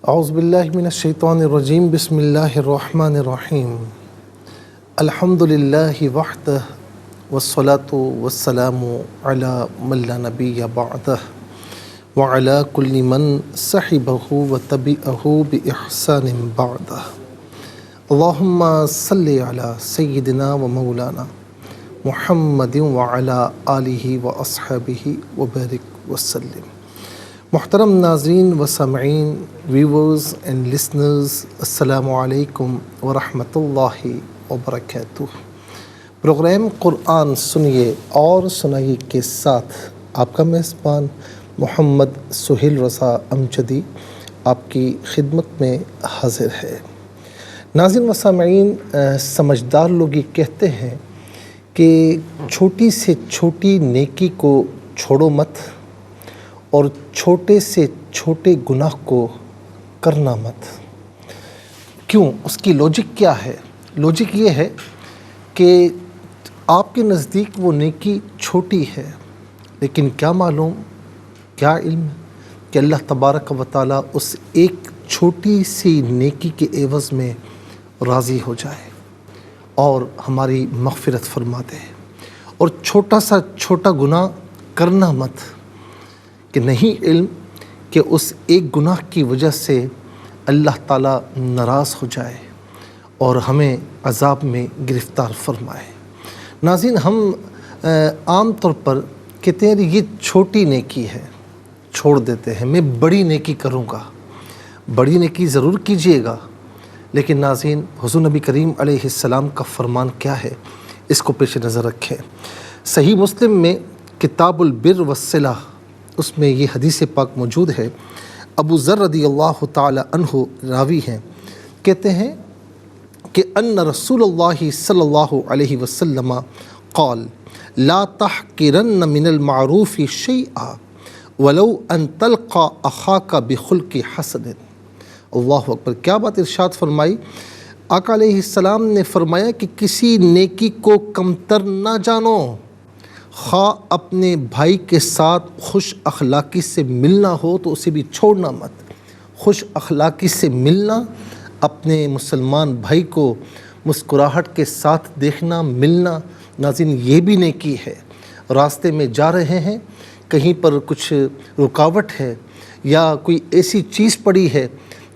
اعوذ باللہ من الشیطان الرجیم بسم اللہ الرحمن الرحیم الحمد للہ وحدہ والصلاة والسلام علی من لا نبی بعدہ وعلی کل من صحبہ وتبعہ بإحسان بعدہ اللہم صلی علی سیدنا و مولانا محمد وعلی آلہ واصحابہ وبارک وسلم۔ محترم ناظرین و سامعین، ویورز اینڈ لسنرز، السلام علیکم ورحمۃ اللہ وبرکاتہ۔ پروگرام قرآن سنیے اور سنائیے کے ساتھ آپ کا میزبان محمد سہیل رضا امجدی آپ کی خدمت میں حاضر ہے۔ ناظرین و سامعین، سمجھدار لوگ یہ کہتے ہیں کہ چھوٹی سے چھوٹی نیکی کو چھوڑو مت اور چھوٹے سے چھوٹے گناہ کو کرنا مت۔ کیوں؟ اس کی لاجک کیا ہے؟ لاجک یہ ہے کہ آپ کے نزدیک وہ نیکی چھوٹی ہے، لیکن کیا معلوم، کیا علم کہ اللہ تبارک و تعالیٰ اس ایک چھوٹی سی نیکی کے عوض میں راضی ہو جائے اور ہماری مغفرت فرما دے۔ اور چھوٹا سا چھوٹا گناہ کرنا مت، کہ نہیں علم کہ اس ایک گناہ کی وجہ سے اللہ تعالیٰ ناراض ہو جائے اور ہمیں عذاب میں گرفتار فرمائے۔ ناظرین، ہم عام طور پر کہتے ہیں یہ چھوٹی نیکی ہے، چھوڑ دیتے ہیں، میں بڑی نیکی کروں گا۔ بڑی نیکی ضرور کیجئے گا، لیکن ناظرین، حضور نبی کریم علیہ السلام کا فرمان کیا ہے، اس کو پیش نظر رکھیں۔ صحیح مسلم میں کتاب البر والصلہ، اس میں یہ حدیث پاک موجود ہے۔ ابو ذر رضی اللہ تعالی عنہ راوی ہیں، کہتے ہیں کہ ان رسول اللہ صلی اللہ علیہ وسلم قال لا تحقرن من المعروف شیئا ولو ان تلقى اخاک بخلق حسن۔ اللہ اکبر! کیا بات ارشاد فرمائی! آقا علیہ السلام نے فرمایا کہ کسی نیکی کو کمتر نہ جانو، خواہ اپنے بھائی کے ساتھ خوش اخلاقی سے ملنا ہو تو اسے بھی چھوڑنا مت۔ خوش اخلاقی سے ملنا، اپنے مسلمان بھائی کو مسکراہٹ کے ساتھ دیکھنا، ملنا، ناظرین یہ بھی نیکی ہے۔ راستے میں جا رہے ہیں، کہیں پر کچھ رکاوٹ ہے یا کوئی ایسی چیز پڑی ہے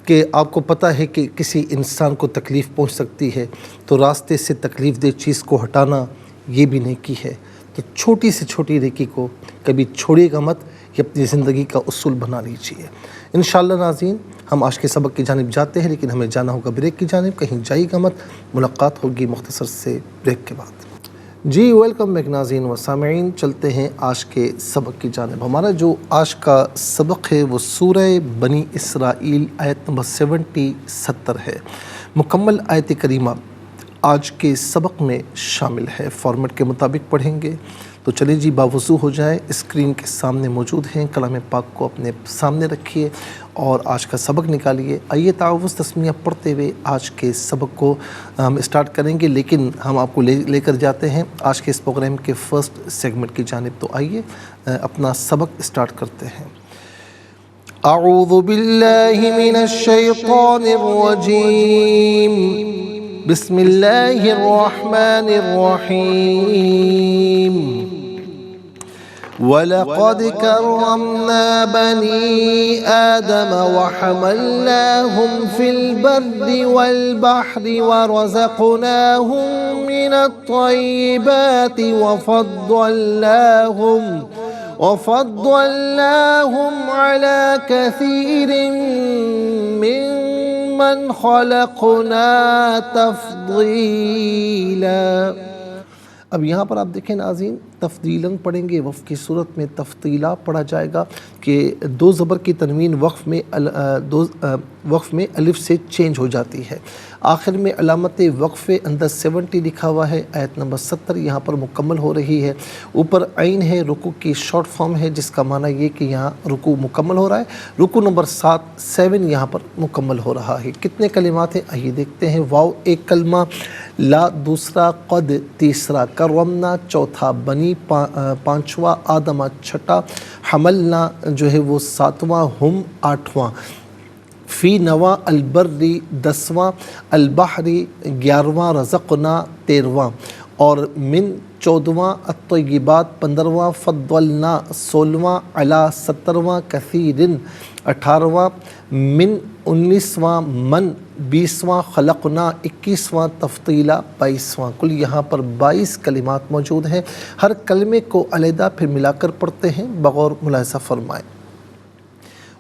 کہ آپ کو پتہ ہے کہ کسی انسان کو تکلیف پہنچ سکتی ہے، تو راستے سے تکلیف دہ چیز کو ہٹانا یہ بھی نیکی ہے۔ تو چھوٹی سے چھوٹی نیکی کو کبھی چھوڑیے گا مت، یہ اپنی زندگی کا اصول بنا لیجیے۔ انشاءاللہ ناظرین، ہم آج کے سبق کی جانب جاتے ہیں، لیکن ہمیں جانا ہوگا بریک کی جانب، کہیں جائیے گا مت۔ ملاقات ہوگی مختصر سے بریک کے بعد۔ جی ویلکم بیک ناظرین و سامعین، چلتے ہیں آج کے سبق کی جانب۔ ہمارا جو آج کا سبق ہے وہ سورہ بنی اسرائیل آیت نمبر 70 ہے۔ مکمل آیت کریمہ آج کے سبق میں شامل ہے، فارمیٹ کے مطابق پڑھیں گے۔ تو چلیں جی، باوضو ہو جائیں، اسکرین کے سامنے موجود ہیں، کلام پاک کو اپنے سامنے رکھیے اور آج کا سبق نکالیے۔ آئیے تعوذ تسمیہ پڑھتے ہوئے آج کے سبق کو ہم اسٹارٹ کریں گے، لیکن ہم آپ کو لے کر جاتے ہیں آج کے اس پروگرام کے فرسٹ سیگمنٹ کی جانب۔ تو آئیے اپنا سبق اسٹارٹ کرتے ہیں۔ اعوذ باللہ من الشیطان الرجیم، بسم اللہ الرحمن الرحیم۔ وَلَقَدْ كَرَّمْنَا بَنِي آدَمَ وَحَمَلْنَاهُمْ فِي الْبَرِّ وَالْبَحْرِ وَرَزَقْنَاهُمْ مِنَ الطَّيِّبَاتِ وَفَضَّلْنَاهُمْ عَلَى كَثِيرٍ مِّمَّنْ خَلَقْنَا تَفْضِيلًا۔ اب یہاں پر آپ دیکھیں ناظرین، تفضیلاً پڑھیں گے، وقف کی صورت میں تفضیلا پڑھا جائے گا کہ دو زبر کی تنوین وقف میں الف سے چینج ہو جاتی ہے۔ آخر میں علامت وقف اندر 70 لکھا ہوا ہے، آیت نمبر 70 یہاں پر مکمل ہو رہی ہے۔ اوپر عین ہے، رکوع کی شارٹ فارم ہے، جس کا معنی یہ کہ یہاں رکوع مکمل ہو رہا ہے۔ رکوع نمبر 7 یہاں پر مکمل ہو رہا ہے۔ کتنے کلمات ہیں آئیے دیکھتے ہیں۔ واو ایک کلمہ، لا دوسرا، قد تیسرا، کرمنا چوتھا، بنی پانچواں، آدمہ چھٹا، حملنا جو ہے وہ 7واں، ہم 8واں، فی نواں البری 10واں، البحری 11واں، رزقنا 13واں، اور من 14واں، الطیبات 15واں، فضلنا 16واں، علی 17واں، کثیرن 18واں، من 19واں، من 20واں، خلقنا 21واں، تفضیلا 22واں۔ کل یہاں پر 22 کلمات موجود ہیں۔ ہر کلمے کو علیحدہ پھر ملا کر پڑھتے ہیں، بغور ملاحظہ فرمائیں۔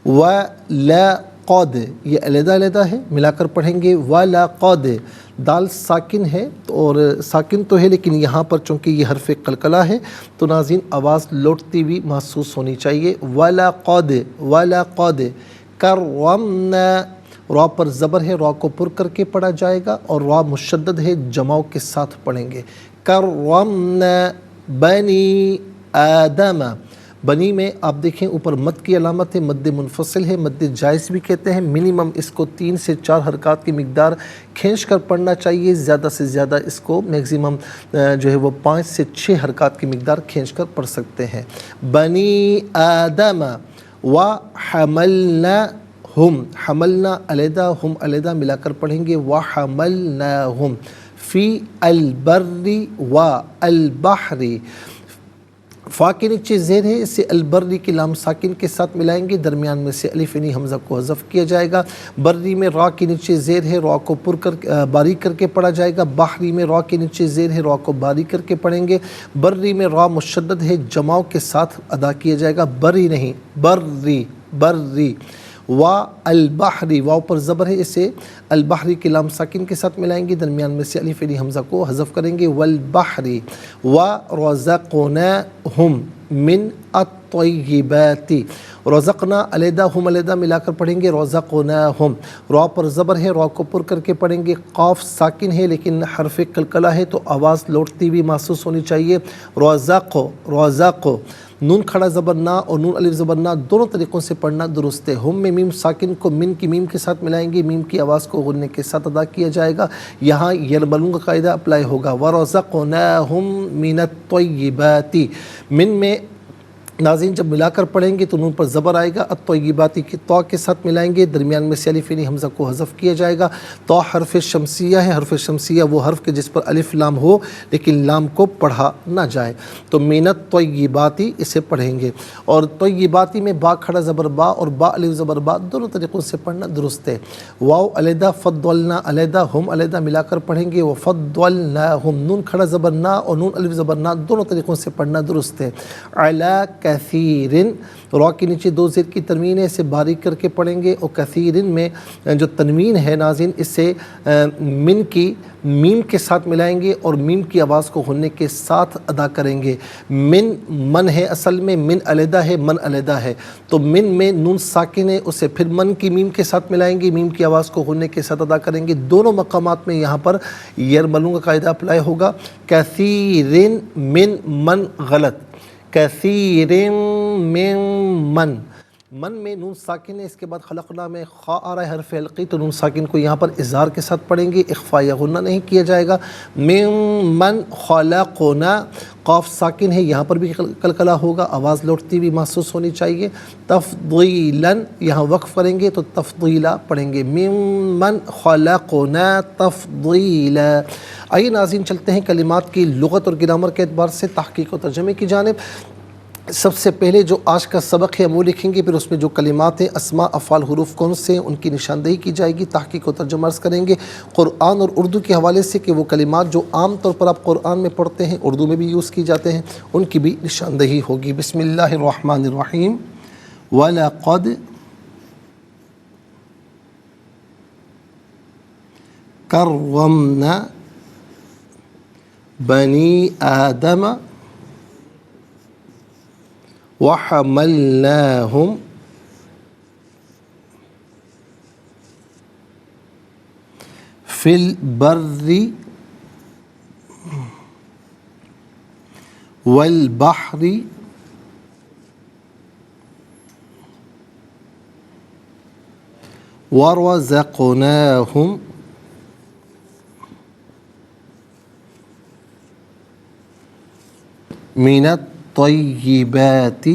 وَلَقَدْ یہ علیحدہ علیحدہ ہے، ملا کر پڑھیں گے۔ وَلَقَدْ دال ساکن ہے اور ساکن تو ہے لیکن یہاں پر چونکہ یہ حرف قلقلہ ہے تو ناظرین آواز لوٹتی ہوئی محسوس ہونی چاہیے۔ وَلَقَدْ وَلَقَدْ کرمنا، را پر زبر ہے، را کو پر کر کے پڑھا جائے گا اور را مشدد ہے، جماؤ کے ساتھ پڑھیں گے۔ کرمنا بنی آدم، بنی میں آپ دیکھیں اوپر مد کی علامت ہے، مد منفصل ہے، مد جائز بھی کہتے ہیں۔ منیمم اس کو 3 سے 4 حرکات کی مقدار کھینچ کر پڑھنا چاہیے، زیادہ سے زیادہ اس کو میکزیمم جو ہے وہ 5 سے 6 حرکات کی مقدار کھینچ کر پڑھ سکتے ہیں۔ بنی آدم وحملناہم، حملنا علیحدہ، ہم علیحدہ ملا کر پڑھیں گے۔ وحملناہم فی البر والبحر، فا کے نیچے زیر ہے، اسے البری کی لام ساکن کے ساتھ ملائیں گے، درمیان میں سے الف یعنی حمزہ کو حذف کیا جائے گا۔ بری میں را کے نیچے زیر ہے، را کو پر کر باریک کر کے پڑھا جائے گا۔ بحری میں را کے نیچے زیر ہے، را کو باریک کر کے پڑھیں گے۔ بری میں را مشدد ہے، جماؤ کے ساتھ ادا کیا جائے گا، بری نہیں، بری بری۔ والبحری، واو پر زبر ہے، اسے البحری کی لام ساکن کے ساتھ ملائیں گے، درمیان میں سے الف یعنی حمزہ کو حذف کریں گے۔ والبحری ورزقناہم من الطیبات، رزقنا علیحدہ، ہم علیحدہ ملا کر پڑھیں گے۔ رزقناہم، را پر زبر ہے، را کو پر کر کے پڑھیں گے۔ قاف ساکن ہے لیکن حرف قلقلہ ہے تو آواز لوٹتی ہوئی محسوس ہونی چاہیے۔ رزق رزق، نون کھڑا زبر نا اور نون الف زبر نا دونوں طریقوں سے پڑھنا درست ہے۔ ہم میں میم ساکن کو من کی میم کے ساتھ ملائیں گے، میم کی آواز کو غننے کے ساتھ ادا کیا جائے گا، یہاں یربلون کا قاعدہ اپلائی ہوگا۔ وَرَزَقْنَاهُم مِّنَ الطَّيِّبَاتِ، من میں ناظرین جب ملا کر پڑھیں گے تو نون پر زبر آئے گا، الطیباتی کی تو کے ساتھ ملائیں گے، درمیان میں سے الف یعنی حمزہ کو حذف کیا جائے گا۔ تو حرف شمسیہ ہے، حرف شمسیہ وہ حرف کے جس پر الف لام ہو لیکن لام کو پڑھا نہ جائے، تو من الطیباتی اسے پڑھیں گے۔ اور طیباتی میں با کھڑا زبر با اور با الف زبر با دونوں طریقوں سے پڑھنا درست ہے۔ واو علیحدہ، فضلنا علیحدہ، ہم علیحدہ ملا کر پڑھیں گے۔ وفضلناہم، نون کھڑا زبر نا اور نون الف زبر نا دونوں طریقوں سے پڑھنا درست ہے۔ علی کثیرن، را کے نیچے 2 زیر کی تنوین ہے، اسے باریک کر کے پڑھیں گے۔ اور کثیرن میں جو تنوین ہے ناظرین اسے من کی میم کے ساتھ ملائیں گے اور میم کی آواز کو غننے کے ساتھ ادا کریں گے۔ من ہے، اصل میں من علیحدہ ہے، من علیحدہ ہے، تو من میں نون ساکن ہے، اسے پھر من کی میم کے ساتھ ملائیں گے، میم کی آواز کو غننے کے ساتھ ادا کریں گے۔ دونوں مقامات میں یہاں پر یرملون کا قاعدہ اپلائی ہوگا۔ کثیرن من غلط، کثیر من میں نون ساکن ہے، اس کے بعد خلقنا میں خا آ رہا ہے حرف حلقی، تو نون ساکن کو یہاں پر اظہار کے ساتھ پڑھیں گے، اخفا یا غنہ نہیں کیا جائے گا۔ من خلقنا، قاف ساکن ہے، یہاں پر بھی قلقلہ ہوگا، آواز لوٹتی ہوئی محسوس ہونی چاہیے۔ تفضیلا، یہاں وقف کریں گے تو تفضیلا پڑھیں گے۔ من خلقنا تفضیلا۔ آئیے ناظرین چلتے ہیں کلمات کی لغت اور گرامر کے اعتبار سے تحقیق و ترجمے کی جانب۔ سب سے پہلے جو آج کا سبق ہے وہ لکھیں گے، پھر اس میں جو کلمات ہیں، اسماء، افعال، حروف کون سے ہیں ان کی نشاندہی کی جائے گی، تحقیق و ترجمہ عرض کریں گے قرآن اور اردو کے حوالے سے کہ وہ کلمات جو عام طور پر آپ قرآن میں پڑھتے ہیں اردو میں بھی یوز کی جاتے ہیں ان کی بھی نشاندہی ہوگی۔ بسم اللہ الرحمن الرحیم۔ وَلَقَدْ كَرَّمْنَا بَنِي آدَمَ وَحَمَلْنَاهُمْ فِي الْبَرِّ وَالْبَحْرِ وَرَزَقْنَاهُمْ مِنَ الطَّيِّبَاتِ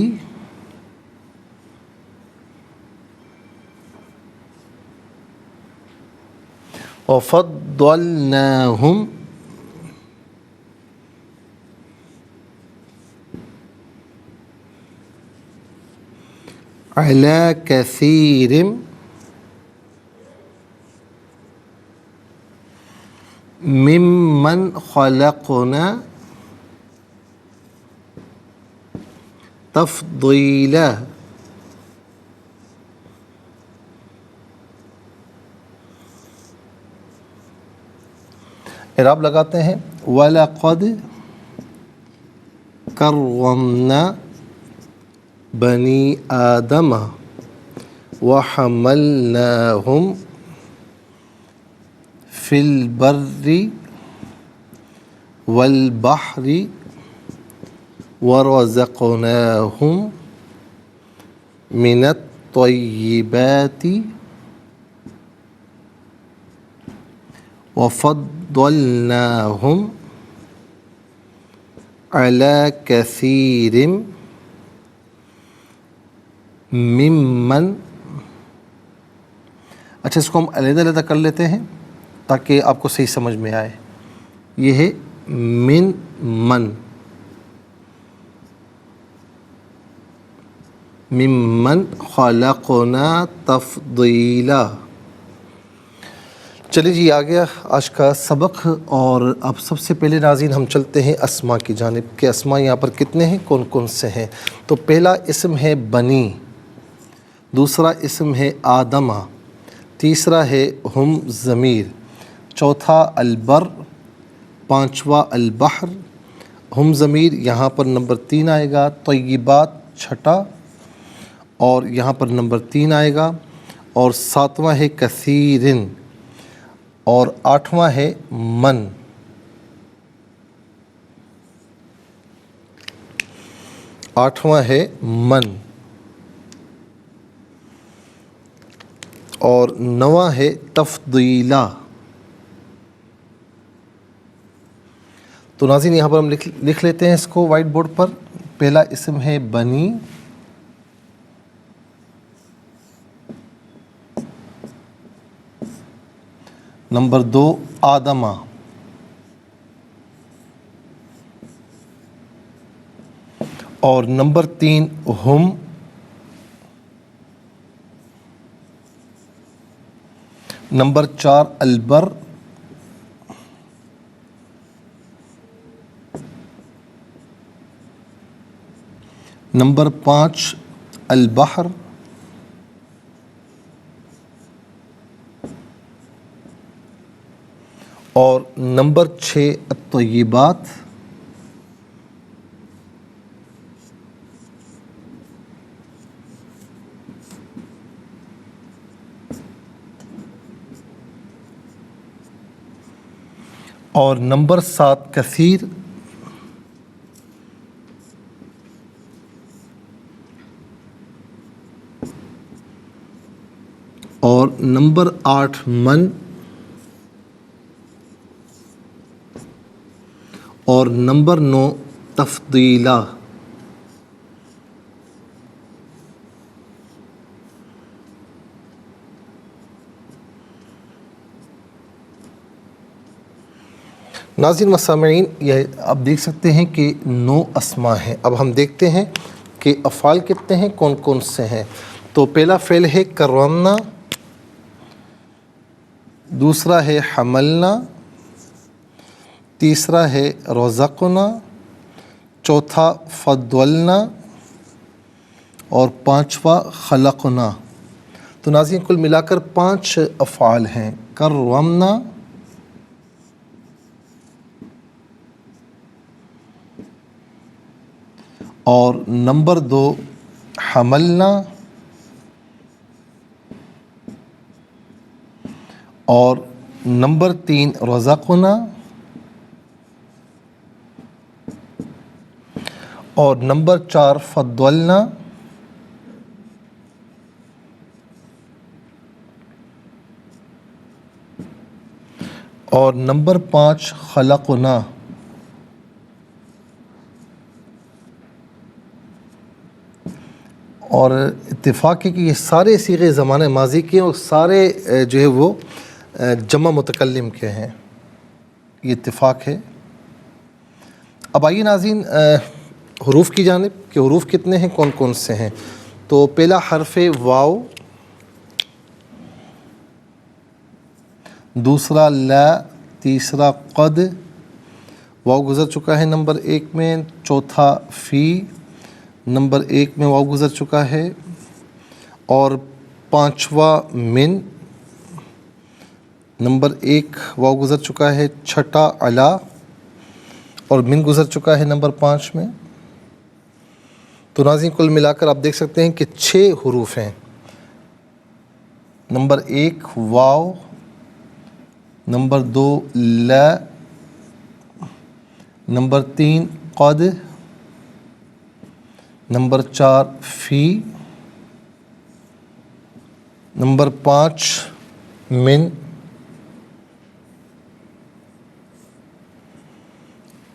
وفضلناهم على كثير ممن خلقنا تفضیلا. اعراب لگاتے ہیں وَلَقَدْ كَرَّمْنَا بَنِي آدَمَ وَحَمَلْنَاهُمْ فِي الْبَرِّ وَالْبَحْرِ وَرَزَقْنَاهُمْ مِنَ الطَّيِّبَاتِ وَفَضَّلْنَاهُمْ عَلَى كَثِيرٍ ممن. اچھا، اس کو ہم علیحدہ علیحدہ کر لیتے ہیں تاکہ آپ کو صحیح سمجھ میں آئے. یہ ہے من ممن خلقنا تفضیلا. چلیے جی، آ گیا آج کا سبق. اور اب سب سے پہلے ناظرین ہم چلتے ہیں اسما کی جانب کہ اسما یہاں پر کتنے ہیں، کون کون سے ہیں. تو پہلا اسم ہے بنی، دوسرا اسم ہے آدمہ، تیسرا ہے ہم ضمیر، چوتھا البر، پانچواں البحر. ہم ضمیر یہاں پر نمبر 3 آئے گا، طیبات چھٹا اور یہاں پر نمبر 3 آئے گا، اور ساتواں ہے کثیرن، اور آٹھواں ہے من. آٹھواں ہے من، اور نواں ہے تفضیلا. تو ناظرین یہاں پر ہم لکھ لیتے ہیں اس کو وائٹ بورڈ پر. پہلا اسم ہے بنی، نمبر 2 آدمہ، اور نمبر 3 ہم، نمبر 4 البر، نمبر 5 البحر، اور نمبر 6 الطیبات. اور نمبر 7 کثیر. اور نمبر 8 من، اور نمبر 9 تفضیلا. ناظرین و سامعین، یہ آپ دیکھ سکتے ہیں کہ 9 اسما ہیں. اب ہم دیکھتے ہیں کہ افعال کتنے ہیں، کون کون سے ہیں. تو پہلا فعل ہے کرمنا، دوسرا ہے حملنا، تیسرا ہے رزقنا، چوتھا فضلنا، اور پانچواں خلقنا. تو ناظرین کل ملا کر 5 افعال ہیں. کرمنا، اور نمبر 2 حملنا، اور نمبر 3 رزقنا، اور نمبر 4 فضلنا، اور نمبر 5 خلقنا. اور اتفاق ہے کہ یہ سارے صیغے زمانہ ماضی کے ہیں، اور سارے جو ہے وہ جمع متکلم کے ہیں، یہ اتفاق ہے۔ اب آئیے ناظرین حروف کی جانب کہ حروف کتنے ہیں، کون کون سے ہیں۔ تو پہلا حرف واو، دوسرا لا، تیسرا قد، واو گزر چکا ہے نمبر 1 میں، چوتھا فی نمبر 1 میں واو گزر چکا ہے، اور پانچواں من نمبر 1 واو گزر چکا ہے، چھٹا علا اور من گزر چکا ہے نمبر 5 میں۔ تو ناظرین کل ملا کر آپ دیکھ سکتے ہیں کہ 6 حروف ہیں۔ نمبر 1 واو، نمبر 2 لا، نمبر 3 قد، نمبر 4 فی، نمبر 5 من،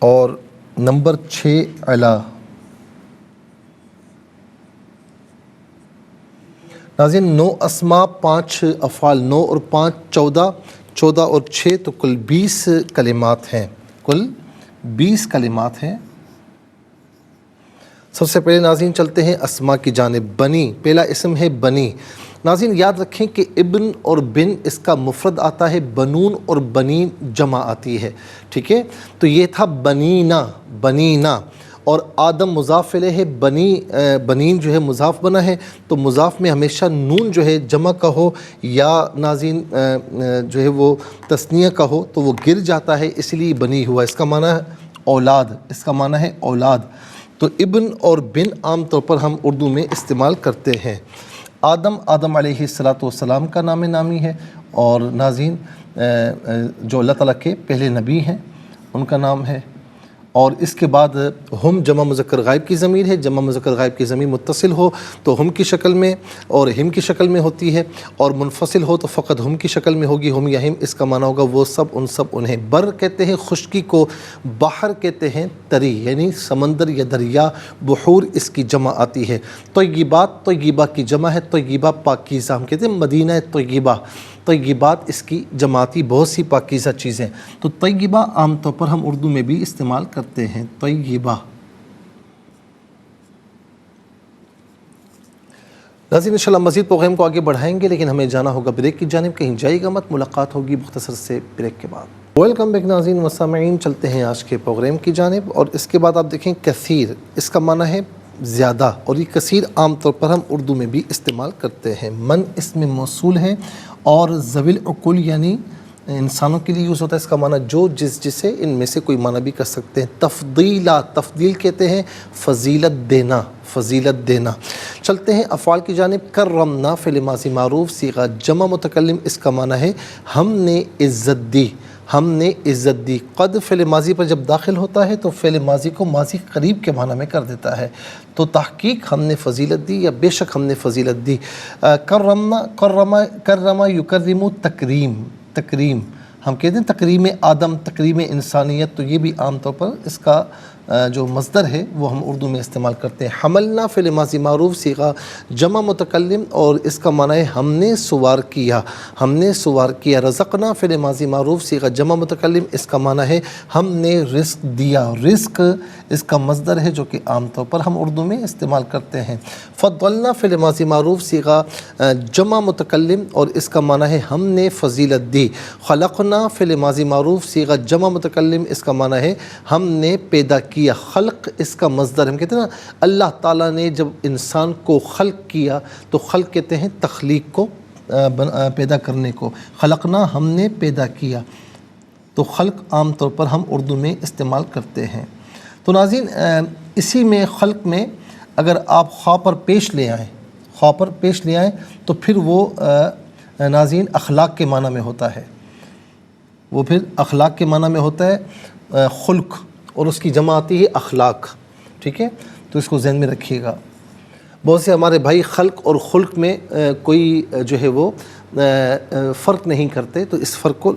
اور نمبر 6 علا۔ ناظرین 9 اسماء، 5 افعال، 9 اور 5 14، 14 اور 6 تو کل 20 کلمات ہیں، کل 20 کلمات ہیں۔ سب سے پہلے ناظرین چلتے ہیں اسماء کی جانب۔ بنی، پہلا اسم ہے بنی۔ ناظرین یاد رکھیں کہ ابن اور بن اس کا مفرد آتا ہے، بنون اور بنین جمع آتی ہے، ٹھیک ہے۔ تو یہ تھا بنینا، بنینا، اور آدم مضاف الیہ ہے، بنین جو ہے مضاف بنا ہے، تو مضاف میں ہمیشہ نون جو ہے جمع کا ہو یا ناظرین جو ہے وہ تثنیہ کا ہو تو وہ گر جاتا ہے، اس لیے بنی ہوا۔ اس کا معنی ہے اولاد، اس کا معنی ہے اولاد۔ تو ابن اور بن عام طور پر ہم اردو میں استعمال کرتے ہیں۔ آدم علیہ السلام کا نام نامی ہے، اور ناظرین جو اللہ تعالیٰ کے پہلے نبی ہیں ان کا نام ہے۔ اور اس کے بعد ہم جمع مذکر غائب کی ضمیر ہے، جمع مذکر غائب کی ضمیر متصل ہو تو ہم کی شکل میں اور ہم کی شکل میں ہوتی ہے، اور منفصل ہو تو فقط ہم کی شکل میں ہوگی، ہم یا ہم۔ اس کا معنی ہوگا وہ سب، ان سب، انہیں۔ بر کہتے ہیں خشکی کو، بحر کہتے ہیں تری، یعنی سمندر یا دریا، بحور اس کی جمع آتی ہے۔ طیبات، طیبہ کی جمع ہے، طیبہ پاکیزہ، ہم کہتے ہیں مدینہ طیبہ، طیبات اس کی جماعتی بہت سی پاکیزہ چیزیں۔ تو طیبہ عام طور پر ہم اردو میں بھی استعمال کرتے ہیں، طیبہ۔ ناظرین انشاءاللہ مزید پروگرام کو آگے بڑھائیں گے، لیکن ہمیں جانا ہوگا بریک کی جانب، کہیں جائے گا مت، ملاقات ہوگی مختصر سے بریک کے بعد۔ ویلکم بیک ناظرین و سامعین، چلتے ہیں آج کے پروگرام کی جانب، اور اس کے بعد آپ دیکھیں کثیر، اس کا معنی ہے زیادہ، اور یہ کثیر عام طور پر ہم اردو میں بھی استعمال کرتے ہیں۔ من اس میں موصول ہے، اور ذوی العقول یعنی انسانوں کے لیے یوز ہوتا ہے۔ اس کا معنی جو جسے ان میں سے کوئی معنی بھی کر سکتے ہیں۔ تفضیلا، تفضیل کہتے ہیں فضیلت دینا، فضیلت دینا۔ چلتے ہیں افعال کی جانب۔ کرمنا فعل ماضی معروف صیغہ جمع متکلم، اس کا معنی ہے ہم نے عزت دی، ہم نے عزت دی۔ قد فعل ماضی پر جب داخل ہوتا ہے تو فعل ماضی کو ماضی قریب کے معنی میں کر دیتا ہے، تو تحقیق ہم نے فضیلت دی یا بے شک ہم نے فضیلت دی۔ کرمنا، کرما یکرم، تکریم، تکریم، ہم کہتے ہیں تکریم آدم، تکریم انسانیت، تو یہ بھی عام طور پر اس کا جو مصدر ہے وہ ہم اردو میں استعمال کرتے ہیں۔ حملنا فعل ماضی معروف صیغہ جمع متکلم، اور اس کا معنی ہے ہم نے سوار کیا، ہم نے سوار کیا۔ رزقنا فعل ماضی معروف صیغہ جمع متکلم، اس کا معنی ہے ہم نے رزق دیا، رزق اس کا مصدر ہے جو کہ عام طور پر ہم اردو میں استعمال کرتے ہیں۔ فضلنا فعل ماضی معروف صیغہ جمع متکلم، اور اس کا معنی ہے ہم نے فضیلت دی۔ خلقنا فعل ماضی معروف صیغہ جمع متکلم، اس کا معنی ہے ہم نے پیدا کیا۔ خلق اس کا مصدر، ہم کہتے ہیں نا اللہ تعالیٰ نے جب انسان کو خلق کیا تو خلق کہتے ہیں تخلیق کو، پیدا کرنے کو۔ خلقنا ہم نے پیدا کیا، تو خلق عام طور پر ہم اردو میں استعمال کرتے ہیں۔ تو ناظرین اسی میں خلق میں اگر آپ خواہ پر پیش لے آئیں، خواہ پر پیش لے آئیں تو پھر وہ ناظرین اخلاق کے معنی میں ہوتا ہے، وہ پھر اخلاق کے معنی میں ہوتا ہے خلق، اور اس کی جمع آتی ہے اخلاق، ٹھیک ہے، تو اس کو ذہن میں رکھیے گا۔ بہت سے ہمارے بھائی خلق اور خلق میں کوئی جو ہے وہ فرق نہیں کرتے، تو اس فرق کو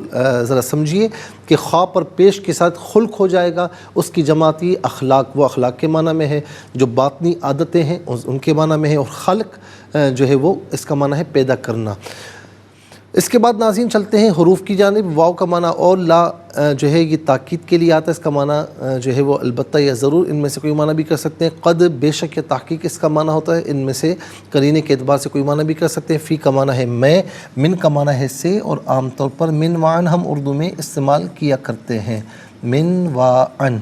ذرا سمجھیے کہ خواہ پر پیش کے ساتھ خلق ہو جائے گا، اس کی جمع آتی ہے اخلاق، وہ اخلاق کے معنی میں ہے، جو باطنی عادتیں ہیں ان کے معنی میں ہے، اور خلق جو ہے وہ اس کا معنی ہے پیدا کرنا۔ اس کے بعد ناظرین چلتے ہیں حروف کی جانب۔ واو کا معنی اور لا جو ہے یہ تاکید کے لیے آتا ہے، اس کا معنی جو ہے وہ البتہ یا ضرور، ان میں سے کوئی معنی بھی کر سکتے ہیں۔ قد بے شک یا تحقیق اس کا معنی ہوتا ہے، ان میں سے قرینے کے اعتبار سے کوئی معنی بھی کر سکتے ہیں۔ فی کا معنی ہے میں، من کا معنی ہے سے، اور عام طور پر من وعن ہم اردو میں استعمال کیا کرتے ہیں، من وعن۔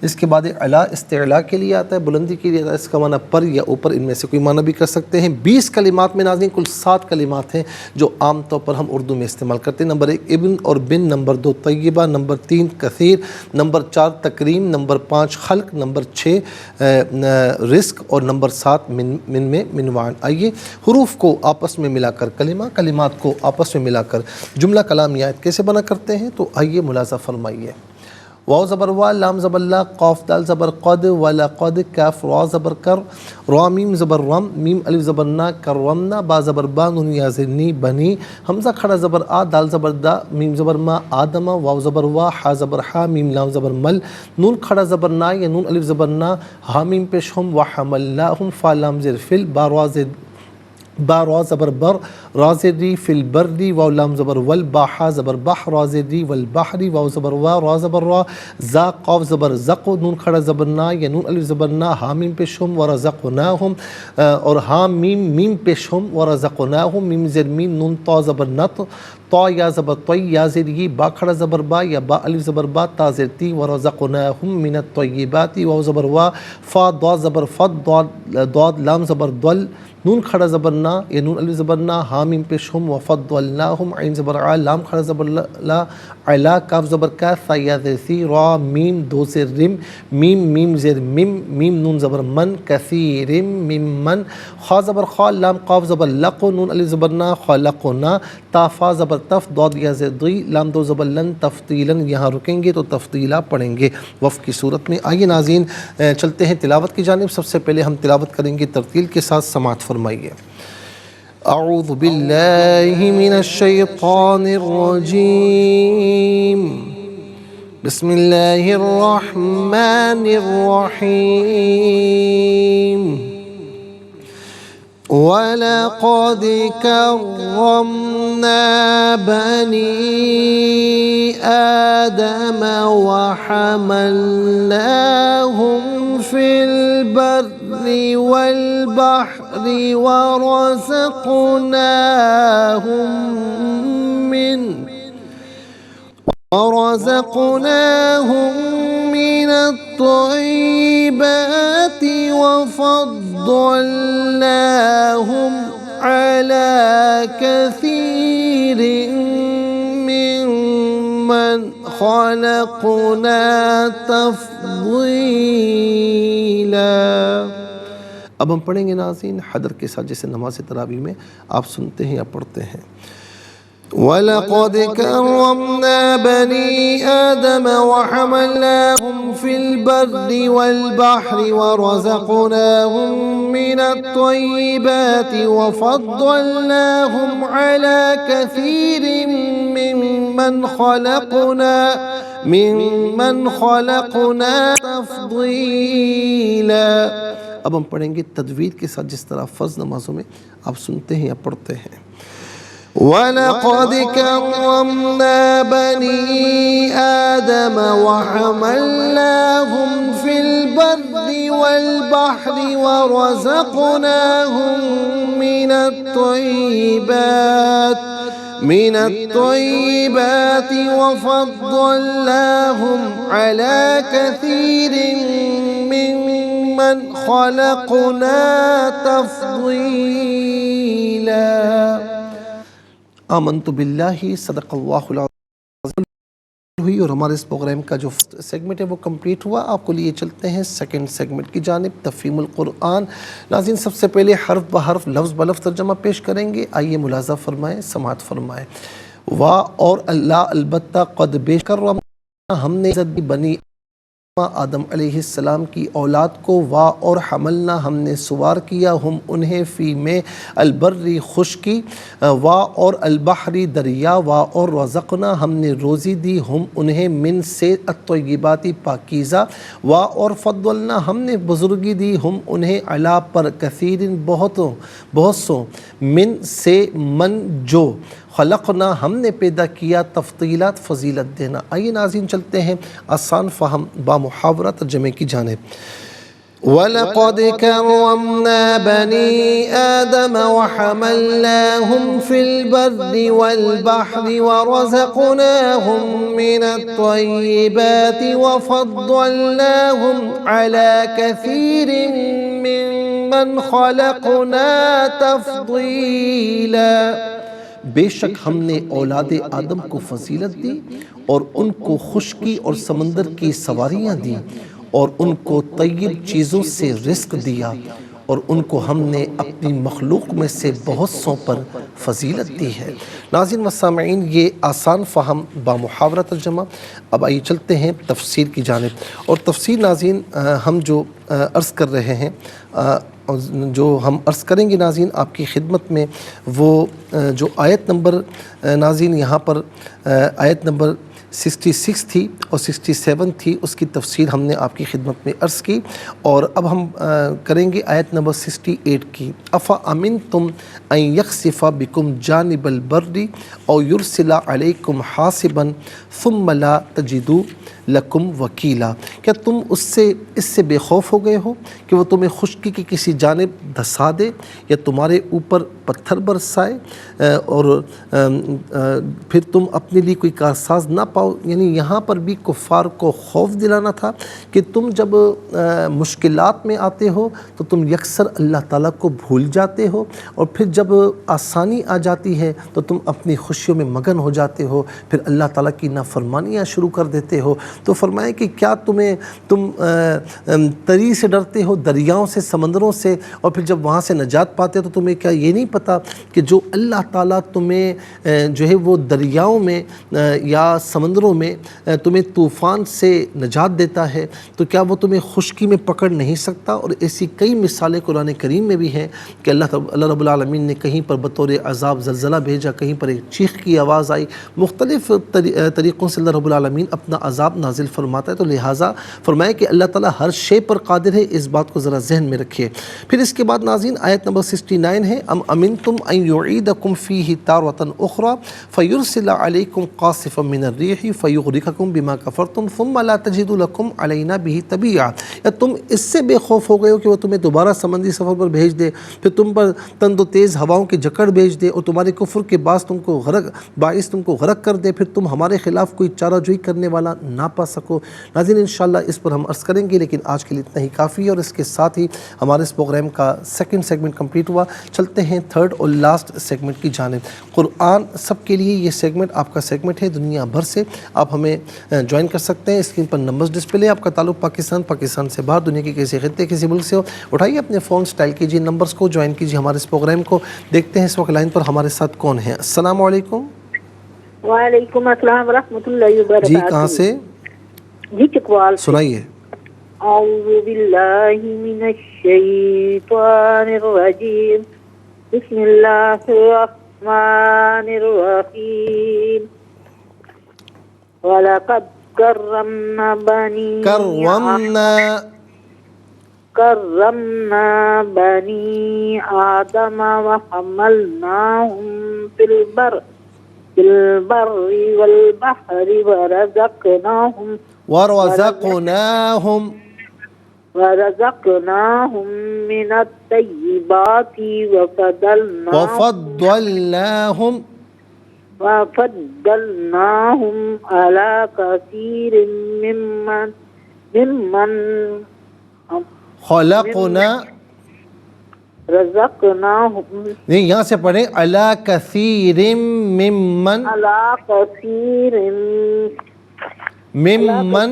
اس کے بعد علا استعلاء کے لیے آتا ہے، بلندی کے لیے آتا ہے، اس کا معنی پر یا اوپر، ان میں سے کوئی معنی بھی کر سکتے ہیں۔ 20 کلمات میں ناظرین کل 7 کلمات ہیں جو عام طور پر ہم اردو میں استعمال کرتے ہیں۔ نمبر 1 ابن اور بن، نمبر 2 طیبہ، نمبر 3 کثیر، نمبر 4 تکریم، نمبر 5 خلق، نمبر 6 رزق، اور نمبر 7 من میں منوان۔ آئیے حروف کو آپس میں ملا کر کلمات کو آپس میں ملا کر جملہ کلامیات کیسے بنا کرتے ہیں، تو آئیے ملاحظہ فرمائیے۔ واو زبر وا، لام زبر لا، قاف دال زبر قد، ولقد، کاف را زبر کر، را میم زبر رم، میم الف زبر نا، کرمنا، با زبر با، نون یا زیر نی، بنی، حمزہ کھڑا زبر آ، دال زبر دا، میم زبر ما، آدم، واو زبر وا، ہا زبر ہا، میم لام زبر مل، نون کھڑا زبر نا یا نون الف زبر نا، ہا میم پیش ہم، وحملناہم، فا لام زیر فل، با را زیر با را زبر بر، را زیر ری، فی البری، واو لام زبر ول، با ہا زبر بح، را زیر ری، والبحری، واو زبر وا، را زبر را، زا قاف زبر زق، نون کھڑا زبر نا یا نون الف زبر نا، ہا میم پیش ہم، ورزقناہم، اور ہا میم میم پیش ہم، ورزقناہم، میم زیر میم، نون تا زبر نت، تا یا زبر طی، یا زیر یہ، با کھڑا زبر با یا با الف زبر با، تا زیر تی، ورزقناہم من الطیبات، واو زبر وا، فا ضاد زبر فد، ضاد لام زبر دل، نون کھڑا زبر نا یا نون الف زبر نا، ہا میم پیش ہم، وفضلناہم، عین زبر ع، لام کھڑا زبر لا، علا، کاف زبر کا، ثا یا زیر ثی، را میم دو زیر رم، میم میم زیر مم، میم نون زبر من، کثیر ممن، خا زبر خا، لام قاف زبر لق، نون الف زبر نا، خلقنا، تا فا زبر تف، ضاد یا زیر ضی، لام دو زبر لن، تفضیلاً، یہاں رکیں گے تو تفضیلا پڑھیں گے وف کی صورت میں۔ آئیے ناظرین چلتے ہیں تلاوت کی جانب۔ سب سے پہلے ہم تلاوت کریں گے ترتیل کے ساتھ، سماعت فرمائیے۔ اعوذ باللہ من الشیطان الرجیم، بسم اللہ الرحمن الرحیم۔ وَلَقَدْ كَرَّمْنَا بَنِي آدَمَ وَحَمَلْنَاهُمْ فِي الْبَرِّ وَالْبَحْرِ ورزقناهم من الطيبات وفضلناهم على كثير ممن خلقنا تفضيلا۔ اب ہم پڑھیں گے ناظرین حدر کے ساتھ، جیسے نماز تراویح میں آپ سنتے ہیں یا پڑھتے ہیں۔ وَلَقَدْ كَرَّمْنَا بَنِي آدَمَ وَحَمَلْنَاهُمْ فِي الْبَرِّ وَالْبَحْرِ وَرَزَقْنَاهُمْ مِنَ الطَّيِّبَاتِ وَفَضَّلْنَاهُمْ عَلَى كَثِيرٍ مِّمَّنْ خَلَقْنَا تَفْضِيلًا۔ اب ہم پڑھیں گے تجوید کے ساتھ، جس طرح فرض نمازوں میں آپ سنتے ہیں یا پڑھتے ہیں۔ وَلَقَدْ كَرَّمْنَا بَنِي آدَمَ وَحَمَلْنَاهُمْ فِي الْبَرِّ وَالْبَحْرِ وَرَزَقْنَاهُمْ من الطيبات وفضلناهم على كثير ممن خلقنا تفضيلا۔ آمنت باللہ، صدق اللہ العظیم ہوئی، اور ہمارے اس پروگرام کا جو سیگمنٹ ہے وہ کمپلیٹ ہوا۔ آپ کو لیے چلتے ہیں سیکنڈ سیگمنٹ کی جانب، تفہیم القرآن۔ ناظرین سب سے پہلے حرف بحرف لفظ بلفظ ترجمہ پیش کریں گے، آئیے ملاحظہ فرمائیں، سماعت فرمائیں۔ وا اور اللہ، البتہ، قد بے کرمنا ہم نے عزت دی، بنی آدم علیہ السلام کی اولاد کو، وا اور حملنا ہم نے سوار کیا، ہم انہیں، فی میں، البری خشکی، وا اور البحری دریا، وا اور رزقنا ہم نے روزی دی، ہم انہیں، من سے، الطیباتی پاکیزہ، وا اور فضلنا ہم نے بزرگی دی، ہم انہیں، علا پر، کثیر بہت سو، من سے، من جو، خلقنا ہم نے پیدا کیا، تفضیلات فضیلت دینا۔ آئیے ناظرین چلتے ہیں آسان فہم با محاورہ ترجمے کی جانب۔ وَلَقَدْ كَرَّمْنَا بَنِي آدَمَ وَحَمَلْنَاهُمْ فِي الْبَرِّ وَالْبَحْرِ وَرَزَقْنَاهُمْ مِنَ الطَّيِّبَاتِ وَفَضَّلْنَاهُمْ عَلَى كَثِيرٍ مِّمَّنْ خَلَقْنَا تَفْضِيلًا۔ بے شک ہم نے اولاد آدم کو فضیلت دی اور ان کو خشکی اور سمندر کی سواریاں دی اور ان کو طیب چیزوں سے رزق دیا اور ان کو ہم نے اپنی مخلوق میں سے بہت سوں پر فضیلت دی ہے۔ ناظرین و سامعین، یہ آسان فہم با محاورہ ترجمہ۔ اب آئیے چلتے ہیں تفسیر کی جانب، اور تفسیر ناظرین ہم جو عرض کر رہے ہیں، جو ہم عرض کریں گے ناظرین آپ کی خدمت میں، وہ جو آیت نمبر ناظرین یہاں پر آیت نمبر 66 تھی اور 67 تھی، اس کی تفسیر ہم نے آپ کی خدمت میں عرض کی، اور اب ہم کریں گے آیت نمبر 68 کی۔ افامنتم ان یخسف بکم جانب البر او یرسل علیکم حاصبا ثم لا تجدوا لکم وکیلا۔ کیا تم اس سے بے خوف ہو گئے ہو کہ وہ تمہیں خشکی کی کسی جانب دھسا دے یا تمہارے اوپر پتھر برسائے اور پھر تم اپنے لیے کوئی کارساز نہ پاؤ؟ یعنی یہاں پر بھی کفار کو خوف دلانا تھا کہ تم جب مشکلات میں آتے ہو تو تم یکسر اللہ تعالیٰ کو بھول جاتے ہو، اور پھر جب آسانی آ جاتی ہے تو تم اپنی خوشیوں میں مگن ہو جاتے ہو، پھر اللہ تعالیٰ کی نافرمانیاں شروع کر دیتے ہو۔ تو فرمائے کہ کیا تم تری سے ڈرتے ہو، دریاؤں سے، سمندروں سے، اور پھر جب وہاں سے نجات پاتے ہو تو تمہیں کیا یہ نہیں پتہ کہ جو اللہ تعالیٰ تمہیں جو ہے وہ دریاؤں میں یا سمندروں میں تمہیں طوفان سے نجات دیتا ہے، تو کیا وہ تمہیں خشکی میں پکڑ نہیں سکتا؟ اور ایسی کئی مثالیں قرآن کریم میں بھی ہیں کہ اللہ رب العالمین نے کہیں پر بطور عذاب زلزلہ بھیجا، کہیں پر ایک چیخ کی آواز آئی، مختلف طریقوں سے اللہ رب العالمین اپنا عذاب نازل فرماتا ہے۔ تو لہٰذا فرمایا کہ اللہ تعالیٰ ہر شے پر قادر ہے، اس بات کو ذرا ذہن میں رکھیے۔ پھر اس کے بعد ناظرین آیت نمبر 69 ہے، ام امنتم ان یعیدکم فیہ تارۃ اخری فیرسل علیکم قاصفا من الریح فیغرقکم بما کفرتم ثم لا تجدوا لکم علینا بہ تبیعا۔ یا تم اس سے بے خوف ہو گئے ہو کہ وہ تمہیں دوبارہ سمندری سفر پر بھیج دے، پھر تم پر تند و تیز ہواؤں کی جکڑ بھیج دے اور تمہارے کفر کے باعث تم کو غرق کر دے، پھر تم ہمارے خلاف کوئی چارہ جوئی کرنے والا نہ پا سکو۔ ناظرین انشاءاللہ اس پر ہم عرض کریں گے، لیکن آج کے لیے اتنا ہی کافی ہے، اور اس کے ساتھ ہی ہمارے اس پروگرام کا سیکنڈ سیگمنٹ کمپلیٹ ہوا۔ چلتے ہیں تھرڈ اور لاسٹ سیگمنٹ کی جانب۔ قرآن سب کے لیے یہ سیگمنٹ آپ کا سیگمنٹ ہے، دنیا بھر سے آپ ہمیں جوائن کر سکتے ہیں۔ اسکرین پر نمبرز ڈسپلے، آپ کا تعلق پاکستان سے باہر، دنیا کے کسی خطے کسی ملک سے ہو، اٹھائیے اپنے فون، سٹائل کیجیے نمبرز کو، جوائن کیجیے ہمارے اس پروگرام کو۔ دیکھتے ہیں اس وقت لائن پر ہمارے ساتھ کون ہیں۔ السلام علیکم۔ وعلیکم السلام ورحمۃ اللہ وبرکاتہ۔ جی کہاں سے؟ جی چکوال سے۔ سنائیے۔ اعوذ باللہ من الشیطان الرجیم، بسم اللہ الرحمن الرحیم، وَلَقَدْ كَرَّمْنَا بَنِي آدَمَ وَحَمَلْنَاهُمْ فِي الْبَرِّ وَالْبَحْرِ ورزقناهم من الطيبات وفضلناهم على كثير ممن خلقنا، رزقناهم، نہیں یہاں سے پڑھیں علی کثیر ممن، ممن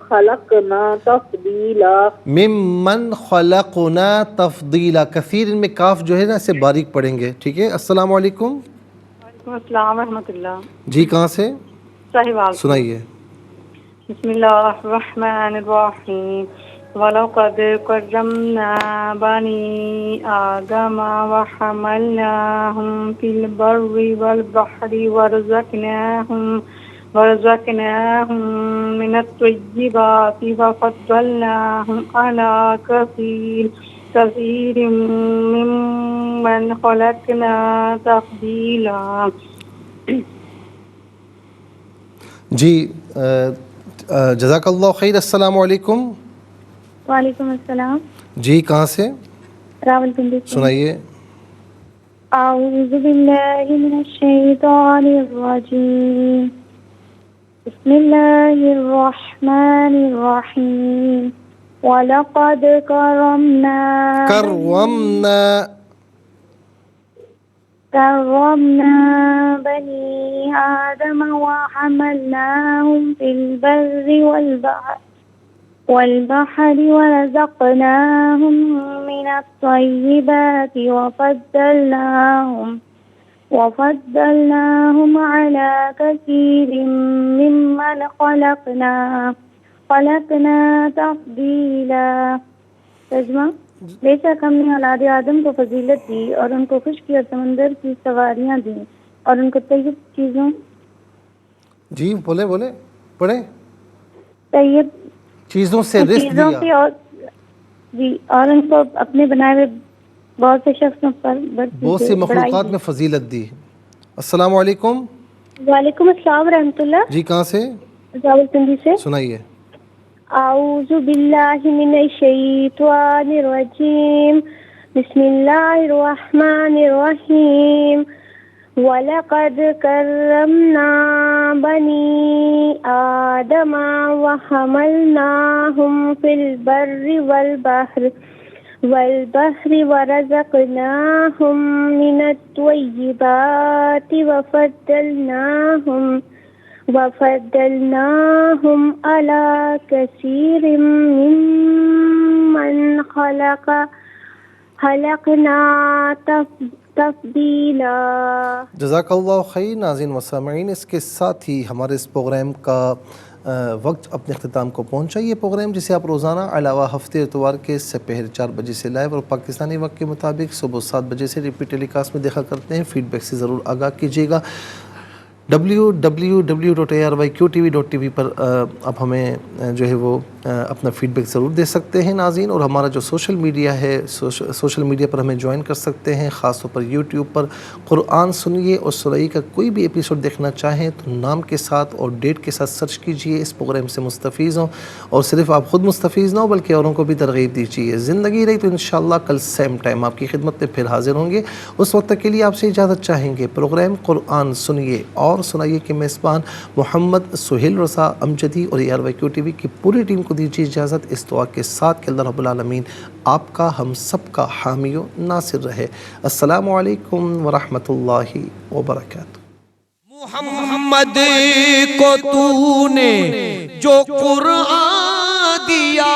خلقنا تفضیلا، ممن خلقنا تفضیلا۔ کثیر میں کاف جو ہے نا اسے باریک پڑھیں گے، ٹھیک ہے۔ السلام علیکم۔ وعلیکم السلام ورحمۃ اللہ۔ جی کہاں سے؟ صاحبال۔ سنائیے۔ بسم اللہ الرحمن الرحیم، وَلَقَدْ كَرَّمْنَا بَنِي آدَمَ وَحَمَلْنَاهُمْ فِي الْبَرِّ وَالْبَحْرِ وَرَزَقْنَاهُمْ مِنَ الطَّيِّبَاتِ وَفَضَّلْنَاهُمْ عَلَى كثير ممن خلقنا تفضيلا. جی جزاک اللہ خیر. السلام علیکم. وعلیکم السلام. جی کہاں سے؟ راولپنڈی سے. سنائیے. اعوذ باللہ من الشیطان الرجیم. بسم اللہ الرحمن الرحیم. وَلَقَدْ كرمنا بني آدم وحملناهم في البر والبحر ورزقناهم من الطيبات وفضلناهم على كثير ممن خلقنا تفضیلا. ترجمہ: بے شک ہم نے اولاد آدم کو فضیلت دی اور ان کو خشکی اور سمندر کی سواریاں دیں اور ان کو طیب چیزوں جی بولے پڑھیں. طیب چیزوں سے رزق دیا. جی اور ان کو اپنے بنائے ہوئے بہت سے شخصوں پر بہت سے مخلوقات میں فضیلت دی. السلام علیکم. وعلیکم السلام ورحمۃ اللہ. جی کہاں سے؟ راولپنڈی سے. سنائیے. اعوذ باللہ من الشیطان الرجیم. بسم اللہ الرحمن الرحیم. وَلَقَدْ كَرَّمْنَا بَنِي آدَمَ وَحَمَلْنَاهُمْ فِي الْبَرِّ وَالْبَحْرِ وَرَزَقْنَاهُمْ مِنَ الطَّيِّبَاتِ وَفَضَّلْنَاهُمْ عَلَى كَثِيرٍ مِّمَّنْ خَلَقْنَا تفضیلا. جزاک اللہ خیر. ناظرین و سامعین، اس کے ساتھ ہی ہمارے اس پروگرام کا وقت اپنے اختتام کو پہنچا. یہ پروگرام جسے آپ روزانہ علاوہ ہفتے اتوار کے سپہر 4 بجے سے لائیو اور پاکستانی وقت کے مطابق صبح 7 بجے سے ریپیٹ ٹیلی کاسٹ میں دیکھا کرتے ہیں. فیڈ بیک سے ضرور آگاہ کیجیے گا. www.arYQTV.tv پر آپ ہمیں جو ہے وہ اپنا فیڈ بیک ضرور دے سکتے ہیں ناظرین. اور ہمارا جو سوشل میڈیا ہے، سوشل میڈیا پر ہمیں جوائن کر سکتے ہیں. خاص طور پر یوٹیوب پر قرآن سنیے اور سنائیے کا کوئی بھی ایپیسوڈ دیکھنا چاہیں تو نام کے ساتھ اور ڈیٹ کے ساتھ سرچ کیجئے. اس پروگرام سے مستفیض ہوں اور صرف آپ خود مستفیض نہ ہو بلکہ اوروں کو بھی ترغیب دیجیے. زندگی رہی تو انشاءاللہ کل سیم ٹائم آپ کی خدمت میں پھر حاضر ہوں گے. اس وقت تک کے لیے آپ سے اجازت چاہیں گے. پروگرام قرآن سنیے اور سنائیے کے میزبان محمد سہیل رضا امجدی اور ARYQTV کی پوری ٹیم کو دیجیے اجازت اس دعا کے ساتھ کہ اللہ رب العالمین آپ کا ہم سب کا حامی و ناصر رہے. السلام علیکم ورحمۃ اللہ وبرکاتہ. محمد کو تو نے جو قرآن دیا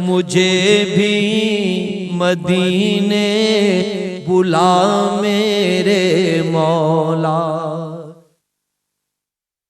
مجھے بھی مدینے بلا میرے مولا.